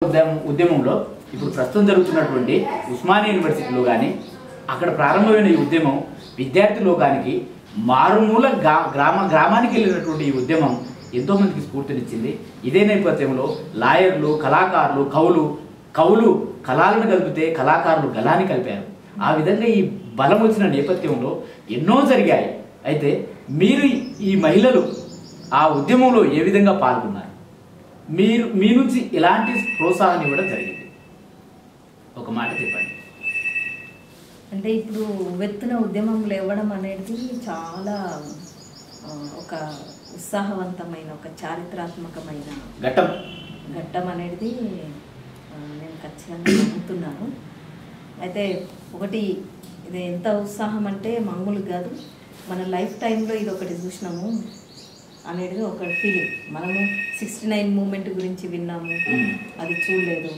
ఉద్యమంలో ఇప్పుడు ప్రస్తుతం జరుగుతున్నటువంటి ఉస్మానియా యూనివర్సిటీలో కానీ అక్కడ ప్రారంభమైన ఈ ఉద్యమం విద్యార్థి లోకానికి మారుమూల గ్రామానికి వెళ్ళినటువంటి ఈ ఉద్యమం ఎంతో మందికి స్ఫూర్తినిచ్చింది. ఇదే నేపథ్యంలో లాయర్లు, కళాకారులు, కవులు కళలను కలిపితే కళాకారులు గలాన్ని కలిపారు. ఆ విధంగా ఈ బలం వచ్చిన నేపథ్యంలో ఎన్నో జరిగాయి. అయితే మీరు ఈ మహిళలు ఆ ఉద్యమంలో ఏ విధంగా పాల్గొన్నారు? మీ నుంచి ఎలాంటి ప్రోత్సాహం ఇవ్వడం జరిగింది? ఒక మాట చెప్పండి. అంటే ఇప్పుడు వెత్తున ఉద్యమం లేవడం అనేది చాలా ఒక ఉత్సాహవంతమైన ఒక చారిత్రాత్మకమైన ఘట్టం అనేది నేను ఖచ్చితంగా నమ్ముతున్నాను. అయితే ఒకటి ఇది ఎంత ఉత్సాహం అంటే మామూలు కాదు. మన లైఫ్ టైంలో ఇది ఒకటి చూసినాము అనేది ఒక ఫీలింగ్. మనము 69 మూమెంట్ గురించి విన్నాము, అది చూడలేదు.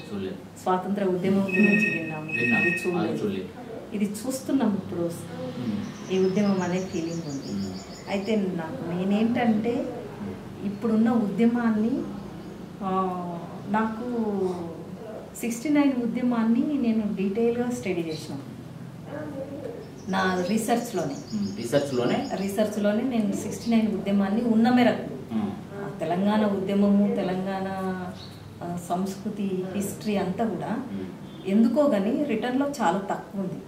స్వాతంత్ర ఉద్యమం గురించి విన్నాము, అది చూడలేదు. ఇది చూస్తున్నాం ఇప్పుడు, ఈ ఉద్యమం అనే ఫీలింగ్ ఉంది. అయితే నేనేంటంటే ఇప్పుడున్న ఉద్యమాన్ని నాకు 69 ఉద్యమాన్ని నేను డీటెయిల్గా స్టడీ చేసినాను నా రీసెర్చ్లోనే నేను 69 ఉద్యమాన్ని ఉన్న మేరకు తెలంగాణ ఉద్యమము, తెలంగాణ సంస్కృతి, హిస్టరీ అంతా కూడా ఎందుకో కానీ రిటర్న్లో చాలా తక్కువ ఉంది.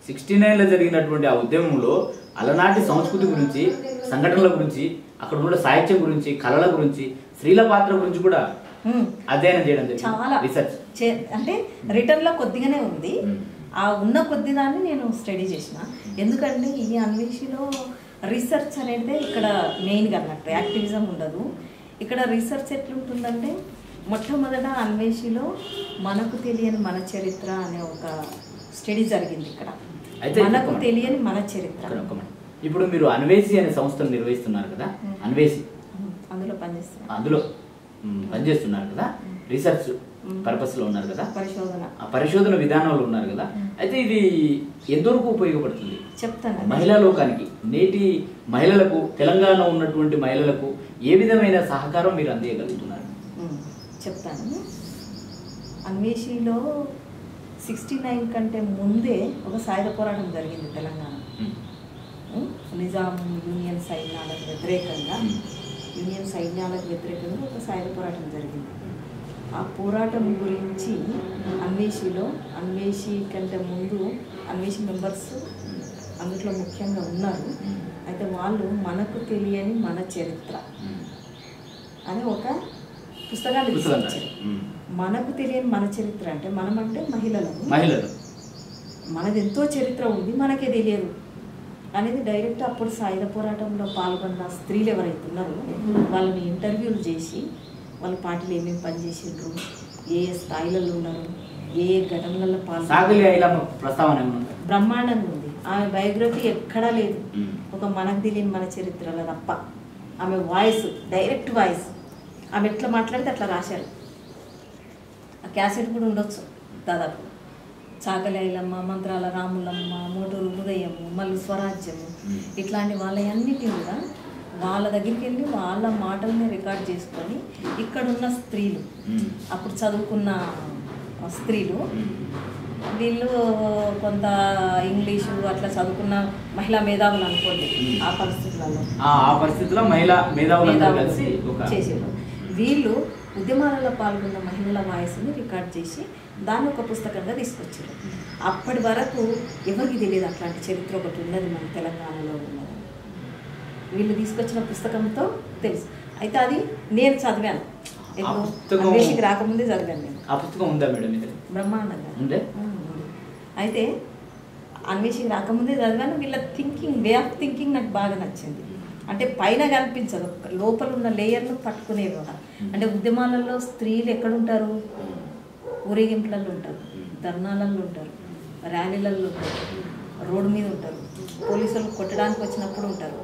69లో జరిగినటువంటి ఆ ఉద్యమంలో అలనాటి సంస్కృతి గురించి, సంఘటనల గురించి, అక్కడ ఉన్న సాహిత్యం గురించి, కళల గురించి, స్త్రీల పాత్ర గురించి కూడా అధ్యయనం చేయడం చాలా రీసెర్చ్ అంటే రిటర్న్లో కొద్దిగానే ఉంది. ఆ ఉన్న కొద్ది దాన్ని నేను స్టడీ చేసిన. ఎందుకంటే ఈ అన్వేషిలో రీసెర్చ్ అనేది ఇక్కడ మెయిన్గా అన్నట్టు, యాక్టివిజం ఉండదు ఇక్కడ. రీసెర్చ్ ఎట్లుంటుందంటే మొట్టమొదట అన్వేషిలో మనకు తెలియని మన చరిత్ర అనే ఒక స్టడీ జరిగింది ఇక్కడ. మనకు తెలియని మన చరిత్ర. ఇప్పుడు మీరు అన్వేషి అనే సంస్థను నిర్వహిస్తున్నారు కదా, అన్వేషి అందులో పనిచేస్తున్నారు కదా, రీసెర్చ్ పర్పస్ లో ఉన్నారు కదా, పరిశోధన విధానంలో ఉన్నారు కదా. అయితే ఇది ఎంతవరకు ఉపయోగపడుతుంది చెప్తాను మహిళా లోకానికి? నేటి మహిళలకు, తెలంగాణ ఉన్నటువంటి మహిళలకు ఏ విధమైన సహకారం మీరు అందించగలుగుతున్నారు? చెప్తాను. అన్వేషిలో 69 కంటే ముందే ఒక సాయుధ పోరాటం జరిగింది తెలంగాణ. నిజాం యూనియన్ సైన్యాలకు వ్యతిరేకంగా ఒక సాయుధ పోరాటం జరిగింది. ఆ పోరాటం గురించి అన్వేషి కంటే ముందు అన్వేషి మెంబర్స్ అందులో ముఖ్యంగా ఉన్నారు. అయితే వాళ్ళు మనకు తెలియని మన చరిత్ర అని ఒక పుస్తకాన్ని తీసుకొచ్చారు. మనకు తెలియని మన చరిత్ర అంటే మనమంటే మహిళలు, మనది ఎంతో చరిత్ర ఉంది, మనకే తెలియదు అనేది డైరెక్ట్ అప్పుడు సాయుధ పోరాటంలో పాల్గొన్న స్త్రీలు ఎవరైతే ఉన్నారో వాళ్ళని ఇంటర్వ్యూలు చేసి వాళ్ళ పార్టీలు ఏమేమి పనిచేసిండ్రు, ఏ స్థాయిలలో ఉన్నారు, ఏ ఘటనలలో పాల్గొన్నారు బ్రహ్మాండంగా ఉంది. ఆమె బయోగ్రఫీ ఎక్కడా లేదు, ఒక మనకు తెలియని మన చరిత్రలో తప్ప. ఆమె వాయిస్, డైరెక్ట్ వాయిస్, ఆమె ఎట్లా మాట్లాడితే అట్లా రాశారు. ఆ క్యాసెట్ కూడా ఉండొచ్చు దాదాపు. చాకలి ఐలమ్మ, మంత్రాల రాములమ్మ, మోటూరు ఉదయము, మళ్ళీ స్వరాజ్యము, ఇట్లాంటి వాళ్ళన్నిటిని కూడా వాళ్ళ దగ్గరికి వెళ్ళి వాళ్ళ మాటల్ని రికార్డ్ చేసుకొని ఇక్కడున్న స్త్రీలు, అప్పుడు చదువుకున్న స్త్రీలు, వీళ్ళు కొంత ఇంగ్లీషు అట్లా చదువుకున్న మహిళా మేధావులు అనుకోండి. ఆ పరిస్థితుల్లో మహిళా మేధావులు చేసేవారు. వీళ్ళు ఉద్యమాలలో పాల్గొన్న మహిళల వాయిస్ని రికార్డ్ చేసి దాన్ని ఒక పుస్తకంగా తీసుకొచ్చారు. అప్పటి వరకు ఎవరికి తెలియదు అట్లాంటి చరిత్ర ఒకటి ఉన్నది మన తెలంగాణలో ఉన్నది. వీళ్ళు తీసుకొచ్చిన పుస్తకంతో తెలుసు. అయితే అది నేను చదివాను, అన్వేషికి రాకముందే చదివాను నేను. ఆ పుస్తకం ఉందా మేడం? బ్రహ్మాండంగా. అయితే అన్వేషికి రాకముందే చదివాను. వీళ్ళ థింకింగ్, వే ఆఫ్ థింకింగ్ నాకు బాగా నచ్చింది. అంటే పైన కనిపించదు, లోపల ఉన్న లేయర్ను పట్టుకునేవి. అంటే ఉద్యమాలలో స్త్రీలు ఎక్కడుంటారు? ఊరేగింపులలో ఉంటారు, ధర్నాలలో ఉంటారు, ర్యాలీలలో ఉంటారు, రోడ్డు మీద ఉంటారు, పోలీసులు కొట్టడానికి వచ్చినప్పుడు ఉంటారు,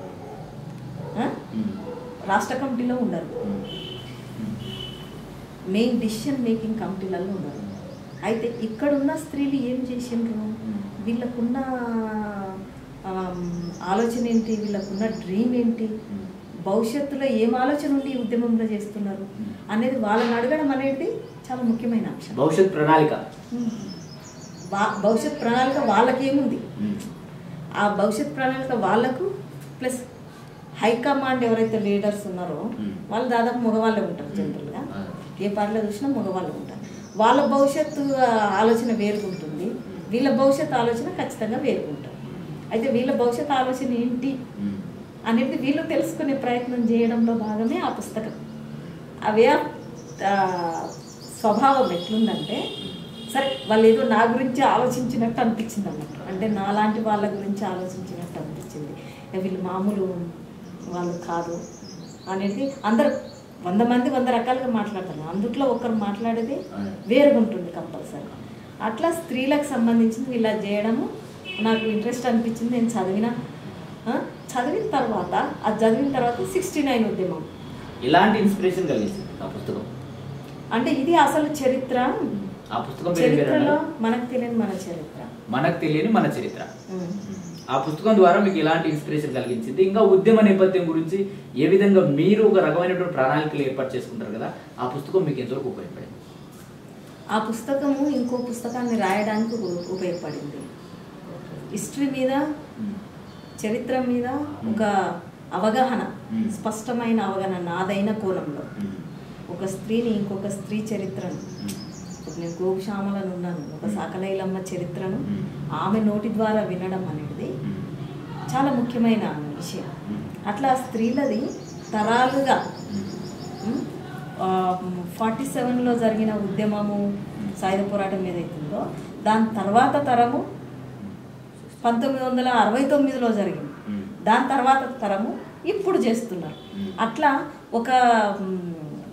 రాష్ట్ర కమిటీలో ఉండరు, మెయిన్ డిసిషన్ మేకింగ్ కమిటీలలో ఉన్నారు. అయితే ఇక్కడున్న స్త్రీలు ఏం చేసిండ్రు? వీళ్ళకున్న ఆలోచన ఏంటి, వీళ్ళకున్న డ్రీమ్ ఏంటి, భవిష్యత్తులో ఏం ఆలోచన ఉండి ఈ ఉద్యమంలో చేస్తున్నారు అనేది వాళ్ళని అడగడం అనేది చాలా ముఖ్యమైన అంశం. భవిష్యత్ ప్రణాళిక భవిష్యత్ ప్రణాళిక వాళ్ళకేముంది, ఆ భవిష్యత్ ప్రణాళిక వాళ్ళకు ప్లస్ హైకమాండ్ ఎవరైతే లీడర్స్ ఉన్నారో వాళ్ళు దాదాపు మగవాళ్ళే ఉంటారు. జనరల్గా ఏ పార్టీలో చూసినా మగవాళ్ళు ఉంటారు. వాళ్ళ భవిష్యత్తు ఆలోచన వేరుగుంటుంది, వీళ్ళ భవిష్యత్ ఆలోచన ఖచ్చితంగా వేరుగుంటుంది. అయితే వీళ్ళ భవిష్యత్ ఆలోచన ఏంటి అనేది వీళ్ళు తెలుసుకునే ప్రయత్నం చేయడంలో భాగమే ఆ పుస్తకం. అవే స్వభావం ఎట్లుందంటే, సరే వాళ్ళు ఏదో నా గురించి ఆలోచించినట్టు అనిపించింది అన్నట్టు, అంటే నాలాంటి వాళ్ళ గురించి ఆలోచించినట్టు అనిపించింది. వీళ్ళు మామూలు వాళ్ళు కాదు అనేది అందరు 100 మంది 100 రకాలుగా మాట్లాడతారు, అందుట్లో ఒకరు మాట్లాడేది వేరుగా ఉంటుంది కంపల్సరీ. అట్లా స్త్రీలకు సంబంధించింది ఇలా చేయడము నాకు ఇంట్రెస్ట్ అనిపించింది. నేను చదివిన తర్వాత అది చదివిన తర్వాత 69 ఉద్యమం ఇలాంటి ఇన్స్పిరేషన్ కలిగింది ఆ పుస్తకం. అంటే ఇది అసలు చరిత్ర, ఆ పుస్తకం చరిత్రలో మనకు తెలియని మన చరిత్ర, మనకు తెలియని మన చరిత్ర. ఆ పుస్తకం ద్వారా మీకు ఎలాంటి ఇన్స్పిరేషన్ కలిగించింది? ఇంకా ఉద్యమ నేపథ్యం గురించి ఏ విధంగా మీరు ఒక రకమైనటువంటి ప్రణాళికలు ఏర్పాటు చేసుకుంటారు కదా, ఆ పుస్తకం మీకు ఎంతవరకు ఉపయోగపడింది? ఆ పుస్తకము ఇంకో పుస్తకాన్ని రాయడానికి ఉపయోగపడింది. హిస్టరీ మీద, చరిత్ర మీద ఒక అవగాహన, స్పష్టమైన అవగాహన నాదైన కోణంలో, ఒక స్త్రీని ఇంకొక స్త్రీ చరిత్రను, నేను గోపుశ్యామలను ఉన్నాను, ఒక సాకలైలమ్మ చరిత్రను ఆమె నోటి ద్వారా వినడం అనేది చాలా ముఖ్యమైన విషయం. అట్లా స్త్రీలది తరాలుగా 47లో జరిగిన ఉద్యమము సాయుధ పోరాటం ఏదైతుందో దాని తర్వాత తరము 1969లో జరిగింది, దాని తర్వాత తరము ఇప్పుడు చేస్తున్నారు. అట్లా ఒక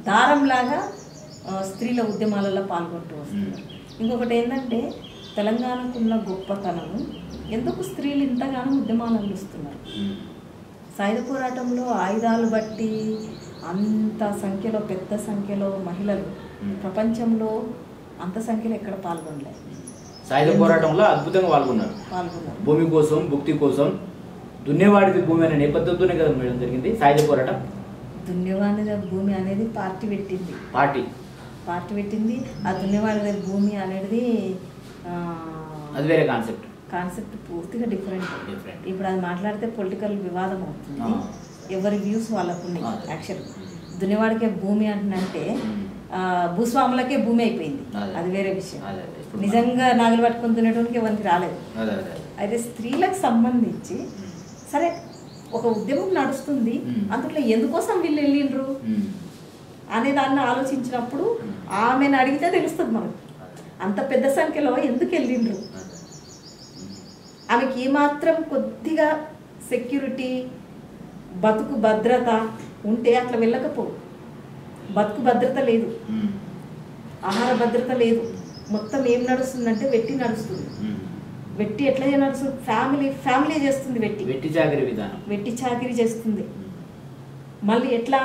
దారంలాగా స్త్రీల ఉద్యమాలలో పాల్గొంటూ వస్తున్నారు. ఇంకొకటి ఏంటంటే, తెలంగాణకున్న గొప్పతనము ఎందుకు స్త్రీలు ఇంతగానో ఉద్యమాలు అందిస్తున్నారు. సాయుధ పోరాటంలో ఆయుధాలు బట్టి అంత సంఖ్యలో, పెద్ద సంఖ్యలో మహిళలు ప్రపంచంలో అంత సంఖ్యలో ఎక్కడ పాల్గొనలేదు. సాయుధ పోరాటంలో అద్భుతంగా పాల్గొన్నారు. భూమి కోసం, భుక్తి కోసం, దున్నేవాడిది భూమి అనే నేపథ్యంతోనే కదా మేడం జరిగింది సాయుధ పోరాటం. దున్నేవాడిది భూమి అనేది పార్టీ పెట్టింది, ఆ దున్నేవాడిది భూమి అనేది అది వేరే కాన్సెప్ట్ పూర్తిగా డిఫరెంట్. ఇప్పుడు అది మాట్లాడితే పొలిటికల్ వివాదం అవుతుంది, ఎవరి వ్యూస్ వాళ్ళకు ఉన్నాయి. యాక్చువల్ దున్నేవాడికే భూమి అంటే భూస్వాములకే భూమి అయిపోయింది, అది వేరే విషయం. నిజంగా నాగలు పట్టుకొని దున్నేటోనికి ఎవరికి రాలేదు. అయితే స్త్రీలకు సంబంధించి సరే ఒక ఉద్యమం నడుస్తుంది, అందులో ఎందుకోసం వీళ్ళు వెళ్ళిండ్రు అనే దాన్ని ఆలోచించినప్పుడు ఆమెను అడిగితే తెలుస్తుంది మనకు, అంత పెద్ద సంఖ్యలో ఎందుకు వెళ్ళిండ్రు, ఆమెకి ఏమాత్రం కొద్దిగా సెక్యూరిటీ, బతుకు భద్రత ఉంటే అట్లా వెళ్ళకపోవు. బతుకు భద్రత లేదు, ఆహార భద్రత లేదు, మొత్తం ఏం నడుస్తుందంటే వెట్టి నడుస్తుంది. వెట్టి ఎట్లా నడుస్తుంది, ఫ్యామిలీ చేస్తుంది, వెట్టి చాకరీ చేస్తుంది. మళ్ళీ ఎట్లా,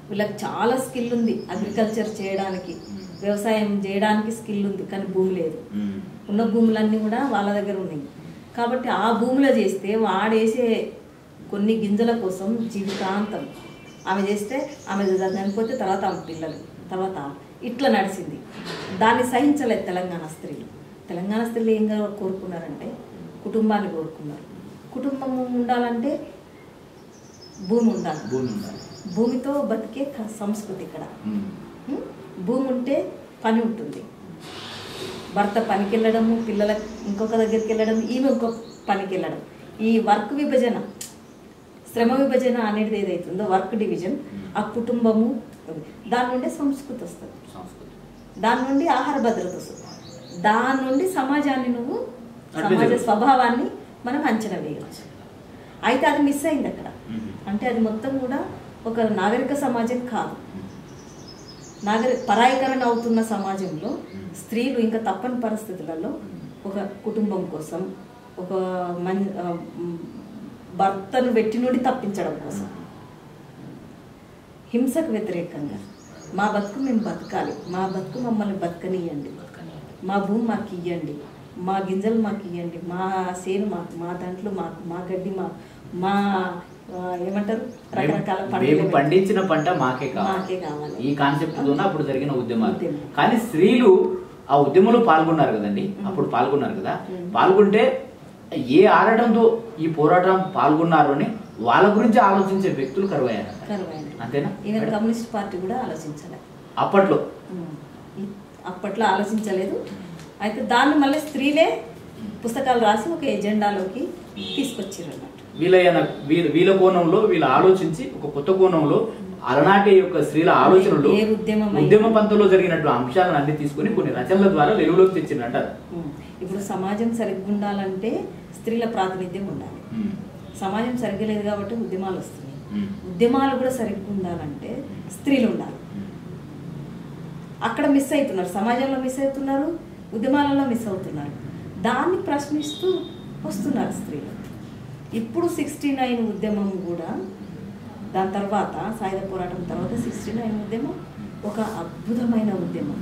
వీళ్ళకి చాలా స్కిల్ ఉంది, అగ్రికల్చర్ చేయడానికి, వ్యవసాయం చేయడానికి స్కిల్ ఉంది, కానీ భూమి లేదు. ఉన్న భూములన్నీ కూడా వాళ్ళ దగ్గర ఉన్నాయి. కాబట్టి ఆ భూమిలో చేస్తే వాడేసే కొన్ని గింజల కోసం జీవితాంతం ఆమె చేస్తే, ఆమె చనిపోతే తర్వాత ఆమె పిల్లలు, తర్వాత ఇట్లా నడిచింది. దాన్ని సహించలేదు తెలంగాణ స్త్రీలు. తెలంగాణ స్త్రీలు ఏం కోరుకున్నారంటే కుటుంబాన్ని కోరుకున్నారు. కుటుంబం ఉండాలంటే భూమి ఉండాలి, భూమితో బతికే సంస్కృతి ఇక్కడ. భూమి ఉంటే పని ఉంటుంది, భర్త పనికి వెళ్ళడము, పిల్లలకు ఇంకొక దగ్గరికి వెళ్ళడం, ఈమె ఇంకొక పనికి వెళ్ళడం. ఈ వర్క్ విభజన, శ్రమ విభజన అనేది ఏదైతుందో వర్క్ డివిజన్, ఆ కుటుంబము, దాని నుండి సంస్కృతి వస్తుంది, దాని నుండి ఆహార భద్రత వస్తుంది, దాని నుండి సమాజాన్ని సమాజ స్వభావాన్ని మనం అంచనా వేయవచ్చు. అయితే అది మిస్ అయింది అక్కడ. అంటే అది మొత్తం కూడా ఒక నాగరిక సమాజం కాదు. పరాయీకరణ అవుతున్న సమాజంలో స్త్రీలు ఇంకా తప్పని పరిస్థితులలో ఒక కుటుంబం కోసం, ఒక భర్తను వెట్టి నుండి తప్పించడం కోసం, హింసకు వ్యతిరేకంగా మా బతుకు మేము బతకాలి, మా బతుకు మమ్మల్ని బతకనియండి, మా భూమి మాకు ఇవ్వండి, మా గింజలు మాకు ఇవ్వండి, మా సేను మాకు, మా దాంట్లో మాకు, మా గడ్డి మాకు, మా ఏమంటారు రకరకాల మేము పండించిన పంట మాకే కావాలి కావాలి ఈ కాన్సెప్ట్ తోనే అప్పుడు జరిగిన ఉద్యమాలు. ఉద్యమం. కానీ స్త్రీలు ఆ ఉద్యమంలో పాల్గొన్నారు కదండి, అప్పుడు పాల్గొన్నారు కదా. పాల్గొంటే ఏ ఆడటంతో ఈ పోరాటం పాల్గొన్నారు అని వాళ్ళ గురించి ఆలోచించే వ్యక్తులు కరువయ్యారు. అంతేనా? ఈవెన్ కమ్యూనిస్ట్ పార్టీ కూడా ఆలోచించలేదు అప్పట్లో ఆలోచించలేదు. అయితే దాన్ని మళ్ళీ స్త్రీలే పుస్తకాలు రాసి ఒక ఎజెండాలోకి తీసుకొచ్చారు అన్నట్టు. వీళ్ళ కోణంలో వీళ్ళు ఆలోచించి ఒక కొత్త కోణంలో అలనాటి యొక్క స్త్రీల ఆలోచనలు ఉద్యమ పంతంలో జరిగినట్టు అంశాలను అన్ని తీసుకుని కొన్ని రచనల ద్వారా వెలుగులోకి తెచ్చిందంటారు. ఇప్పుడు సమాజం సరిగ్గా ఉండాలంటే స్త్రీల ప్రాతినిధ్యం ఉండాలి. సమాజం సరిగ్గా లేదు కాబట్టి ఉద్యమాలు వస్తున్నాయి. ఉద్యమాలు కూడా సరిగ్గా ఉండాలంటే స్త్రీలు ఉండాలి. అక్కడ మిస్ అవుతున్నారు, సమాజంలో మిస్ అవుతున్నారు, ఉద్యమాలలో మిస్ అవుతున్నారు. దాన్ని ప్రశ్నిస్తూ వస్తున్నారు స్త్రీలు. ఇప్పుడు 69 ఉద్యమం కూడా, దాని తర్వాత సాయుధ పోరాటం తర్వాత 69 ఉద్యమం ఒక అద్భుతమైన ఉద్యమం.